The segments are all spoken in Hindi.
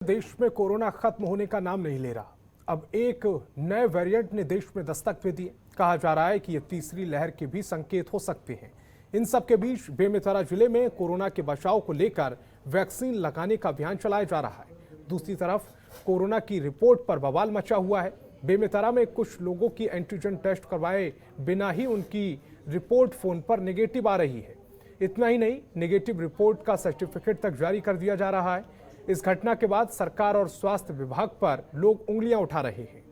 देश में कोरोना खत्म होने का नाम नहीं ले रहा। अब एक नए वेरिएंट ने देश में दस्तक दे दी। कहा जा रहा है कि ये तीसरी लहर के भी संकेत हो सकते हैं। इन सब के बीच बेमेतरा जिले में कोरोना के बचाव को लेकर वैक्सीन लगाने का अभियान चलाया जा रहा है। दूसरी तरफ कोरोना की रिपोर्ट पर बवाल मचा हुआ है। बेमेतरा में कुछ लोगों की एंटीजन टेस्ट करवाए बिना ही उनकी रिपोर्ट फोन पर नेगेटिव आ रही है। इतना ही नहीं, नेगेटिव रिपोर्ट का सर्टिफिकेट तक जारी कर दिया जा रहा है। इस घटना के बाद सरकार और स्वास्थ्य विभाग पर लोग उंगलियां उठा रहे हैं।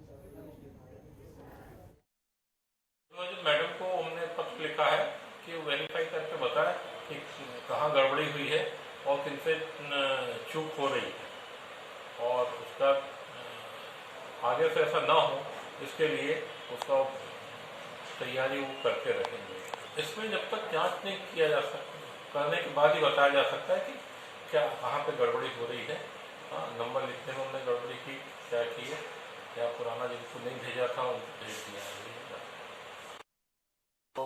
मैडम को हमने पत्र लिखा है कि वो वेरीफाई करके बताएं कि कहाँ गड़बड़ी हुई है और किनसे चूक हो रही है, और उसका आगे से ऐसा ना हो इसके लिए उसका तैयारी वो करते रहेंगे। इसमें जब तक जांच नहीं किया जा सकता, करने के बाद ही बताया जा सकता है कि क्या कहाँ पे गड़बड़ी हो रही है। नंबर लिखने में उन्होंने गड़बड़ी की, क्या की है, क्या पुराना जिनको नहीं भेजा था उनको भेज दिया है। तो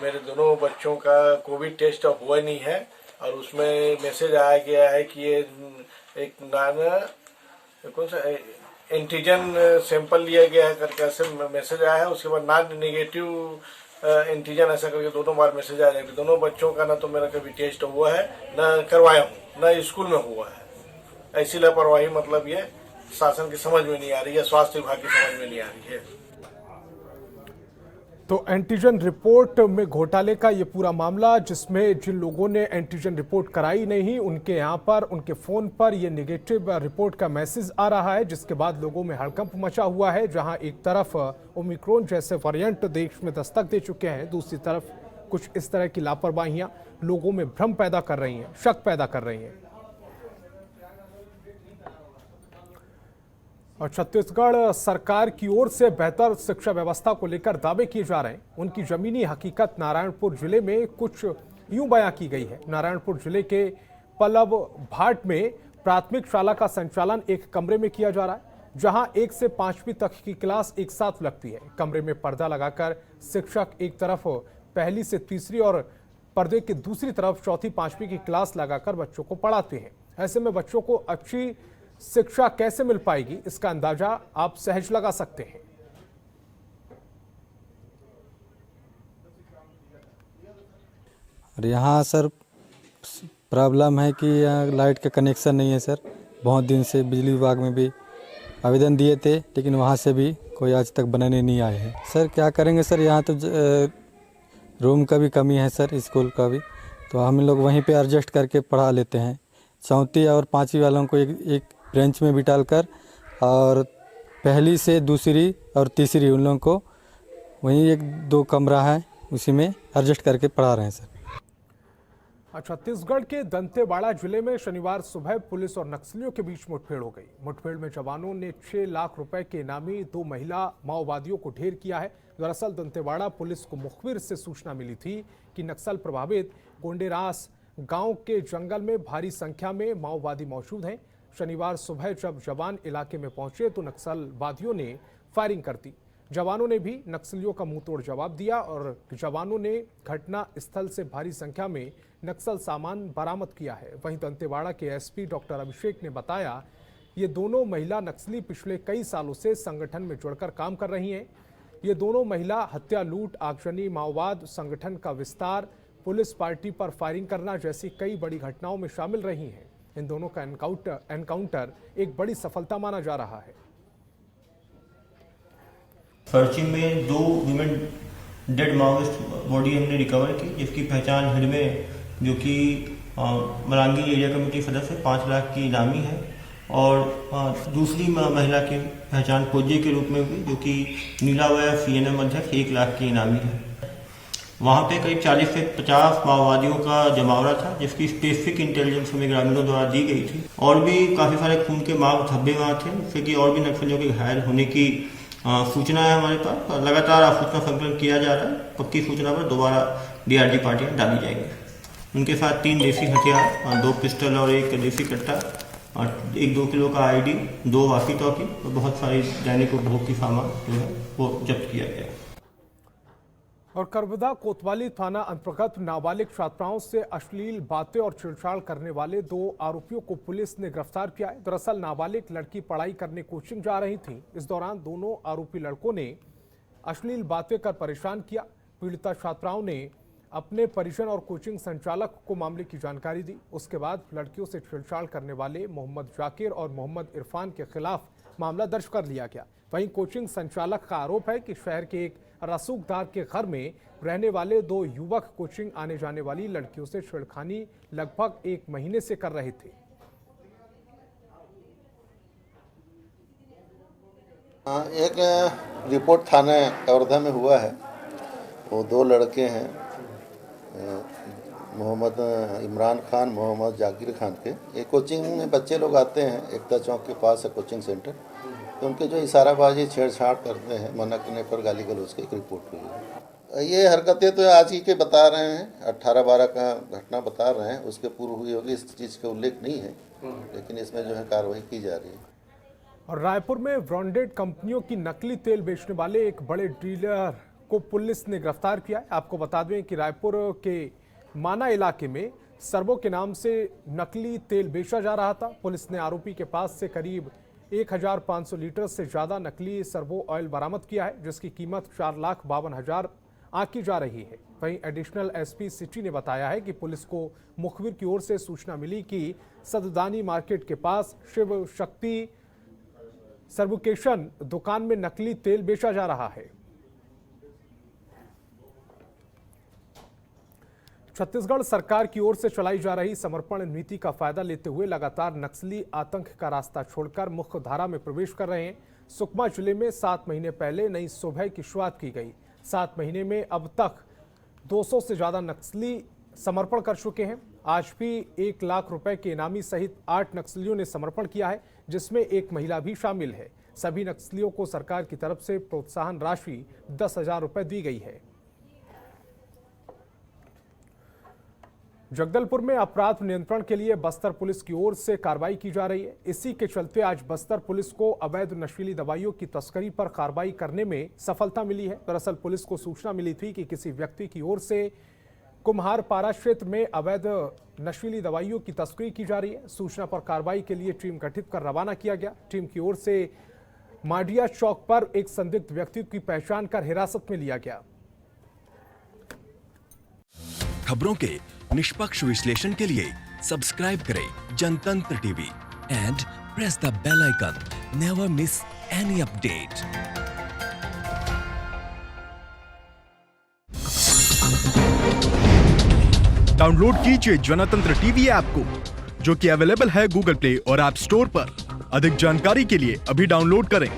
मेरे दोनों बच्चों का कोविड टेस्ट अब हुआ नहीं है और उसमें मैसेज आया गया है कि ये एक कौन सा एंटीजन सैंपल लिया गया है करके ऐसे मैसेज आया है। उसके बाद नॉन नेगेटिव एंटीजन ऐसा करके दोनों बार मैसेज आ जाएगा। दोनों बच्चों का ना तो मेरा कभी टेस्ट हुआ है, ना करवाया हूँ, ना स्कूल में हुआ है। ऐसी लापरवाही मतलब ये शासन की समझ में नहीं आ रही है, स्वास्थ्य विभाग की समझ में नहीं आ रही है। तो एंटीजन रिपोर्ट में घोटाले का ये पूरा मामला, जिसमें जिन लोगों ने एंटीजन रिपोर्ट कराई नहीं, उनके यहाँ पर उनके फोन पर ये नेगेटिव रिपोर्ट का मैसेज आ रहा है, जिसके बाद लोगों में हड़कंप मचा हुआ है। जहां एक तरफ ओमिक्रॉन जैसे वेरिएंट देश में दस्तक दे चुके हैं, दूसरी तरफ कुछ इस तरह की लापरवाहियां लोगों में भ्रम पैदा कर रही हैं, शक पैदा कर रही हैं। और छत्तीसगढ़ सरकार की ओर से बेहतर शिक्षा व्यवस्था को लेकर दावे किए जा रहे हैं। उनकी जमीनी हकीकत नारायणपुर जिले में कुछ यूं बयां की गई है। नारायणपुर जिले के पल्लव भाट में प्राथमिक शाला का संचालन एक कमरे में किया जा रहा है, जहां 1 से 5वीं तक की क्लास एक साथ लगती है। कमरे में पर्दा लगाकर शिक्षक एक तरफ पहली से तीसरी और पर्दे की दूसरी तरफ चौथी 5वीं की क्लास लगाकर बच्चों को पढ़ाते हैं। ऐसे में बच्चों को अच्छी शिक्षा कैसे मिल पाएगी, इसका अंदाजा आप सहज लगा सकते हैं। और यहाँ सर प्रॉब्लम है कि यहाँ लाइट का कनेक्शन नहीं है सर। बहुत दिन से बिजली विभाग में भी आवेदन दिए थे, लेकिन वहाँ से भी कोई आज तक बनाने नहीं आए हैं। सर क्या करेंगे सर, यहाँ तो रूम का भी कमी है सर, स्कूल का भी, तो हम लोग वहीं पे एडजस्ट करके पढ़ा लेते हैं। चौथी और 5वीं वालों को एक ब्रेंच में बिठाल कर, और पहली से दूसरी और तीसरी उन लोगों को वहीं 1-2 कमरा है, उसी में एडजस्ट करके पढ़ा रहे हैं सर। छत्तीसगढ़ के दंतेवाड़ा जिले में शनिवार सुबह पुलिस और नक्सलियों के बीच मुठभेड़ हो गई। मुठभेड़ में जवानों ने 6 लाख रुपए के इनामी 2 महिला माओवादियों को ढेर किया है। दरअसल दंतेवाड़ा पुलिस को मुखबिर से सूचना मिली थी कि नक्सल प्रभावित गोंडेरास गांव के जंगल में भारी संख्या में माओवादी मौजूद हैं। शनिवार सुबह जब जवान इलाके में पहुंचे तो नक्सलवादियों ने फायरिंग कर दी। जवानों ने भी नक्सलियों का मुंहतोड़ जवाब दिया और जवानों ने घटना स्थल से भारी संख्या में नक्सल सामान बरामद किया है। वहीं दंतेवाड़ा के एसपी डॉक्टर अभिषेक ने बताया, ये दोनों महिला नक्सली पिछले कई सालों से संगठन में जुड़कर काम कर रही हैं। ये दोनों महिला हत्या, लूट, आगजनी, माओवाद संगठन का विस्तार, पुलिस पार्टी पर फायरिंग करना जैसी कई बड़ी घटनाओं में शामिल रही हैं। इन दोनों का एनकाउंटर एक बड़ी सफलता माना जा रहा है। सर्चिंग में 2 वीमेन डेड माओइस्ट बॉडी हमने रिकवर की, जिसकी पहचान हिडमे, जो कि मरांगी एरिया कमेटी सदस्य 5 लाख की इनामी है, और दूसरी महिला की पहचान पोजे के रूप में हुई, जो कि नीलावया CNM अध्यक्ष 1 लाख की इनामी है। वहाँ पे करीब 40 से 50 माओवादियों का जमावड़ा था, जिसकी स्पेसिफिक इंटेलिजेंस हमें ग्रामीणों द्वारा दी गई थी। और भी काफ़ी सारे खून के मांग धब्बे वहाँ थे, जिससे कि और भी नक्सलियों के घायल होने की सूचना है हमारे पास। लगातार सूचना संकलन किया जा रहा है। पक्की सूचना पर दोबारा DRG पार्टियाँ डाली जाएंगी। उनके साथ 3 देसी हथियार, 2 पिस्टल और 1 देसी कट्टा, और 1-2 किलो का ID, 2 वाकी टॉकी और बहुत सारी दैनिक उपभोग की सामान जो है वो जब्त किया गया। और करबदा कोतवाली थाना अंतर्गत नाबालिग छात्राओं से अश्लील बातें और छेड़छाड़ करने वाले 2 आरोपियों को पुलिस ने गिरफ्तार किया है। दरअसल नाबालिग लड़की पढ़ाई करने कोचिंग जा रही थी। इस दौरान दोनों आरोपी लड़कों ने अश्लील बातें कर परेशान किया। पीड़िता छात्राओं ने अपने परिजन और कोचिंग संचालक को मामले की जानकारी दी। उसके बाद लड़कियों से छेड़छाड़ करने वाले मोहम्मद जाकिर और मोहम्मद इरफान के खिलाफ मामला दर्ज कर लिया गया। वहीं कोचिंग संचालक का आरोप है कि शहर के एक रसूखदार के घर में रहने वाले 2 युवक कोचिंग आने जाने वाली लड़कियों से छेड़खानी लगभग 1 महीने से कर रहे थे। एक रिपोर्ट थाना कवर्धा में हुआ है। वो 2 लड़के हैं, मोहम्मद इमरान खान, मोहम्मद जाकिर खान के। ये कोचिंग में बच्चे लोग आते हैं, एकता चौक के पास है कोचिंग सेंटर। तो उनके जो इशाराबाजी छेड़छाड़ करते हैं, मना करने पर गाली गलौज की एक रिपोर्ट हुई है। ये हरकतें तो आज ही के बता रहे हैं, 18-12 का घटना बता रहे हैं। उसके पूर्व हुई होगी, इस चीज़ का उल्लेख नहीं है, लेकिन इसमें जो है कार्रवाई की जा रही है। और रायपुर में ब्रांडेड कंपनियों की नकली तेल बेचने वाले एक बड़े डीलर को पुलिस ने गिरफ्तार किया है। आपको बता दें कि रायपुर के माना इलाके में सर्वो के नाम से नकली तेल बेचा जा रहा था। पुलिस ने आरोपी के पास से करीब 1500 लीटर से ज्यादा नकली सर्वो ऑयल बरामद किया है, जिसकी कीमत 4,52,000 आंकी जा रही है। वहीं एडिशनल एसपी सिटी ने बताया है कि पुलिस को मुखबिर की ओर से सूचना मिली कि सददानी मार्केट के पास शिव शक्ति सर्वोकेशन दुकान में नकली तेल बेचा जा रहा है। छत्तीसगढ़ सरकार की ओर से चलाई जा रही समर्पण नीति का फायदा लेते हुए लगातार नक्सली आतंक का रास्ता छोड़कर मुख्य धारा में प्रवेश कर रहे हैं। सुकमा जिले में 7 महीने पहले नई सुबह की शुरुआत की गई। 7 महीने में अब तक 200 से ज्यादा नक्सली समर्पण कर चुके हैं। आज भी 1 लाख रुपए के इनामी सहित 8 नक्सलियों ने समर्पण किया है, जिसमें एक महिला भी शामिल है। सभी नक्सलियों को सरकार की तरफ से प्रोत्साहन राशि 10,000 रुपए दी गई है। जगदलपुर में अपराध नियंत्रण के लिए बस्तर पुलिस की ओर से कार्रवाई की जा रही है। इसी के चलते आज बस्तर पुलिस को अवैध नशीली दवाइयों की तस्करी पर कार्रवाई करने में सफलता मिली है। दरअसल पुलिस को सूचना मिली थी कि किसी व्यक्ति की ओर से कुम्हारपारा क्षेत्र में अवैध नशीली दवाइयों की तस्करी की जा रही है। सूचना पर कार्रवाई के लिए टीम गठित कर रवाना किया गया। टीम की ओर से माडिया चौक पर एक संदिग्ध व्यक्ति की पहचान कर हिरासत में लिया गया। खबरों के निष्पक्ष विश्लेषण के लिए सब्सक्राइब करें Jantantra TV and press the bell icon. Never miss any update. Download कीजिए जनतंत्र टीवी ऐप को, जो कि अवेलेबल है गूगल प्ले और ऐप स्टोर पर। अधिक जानकारी के लिए अभी डाउनलोड करें।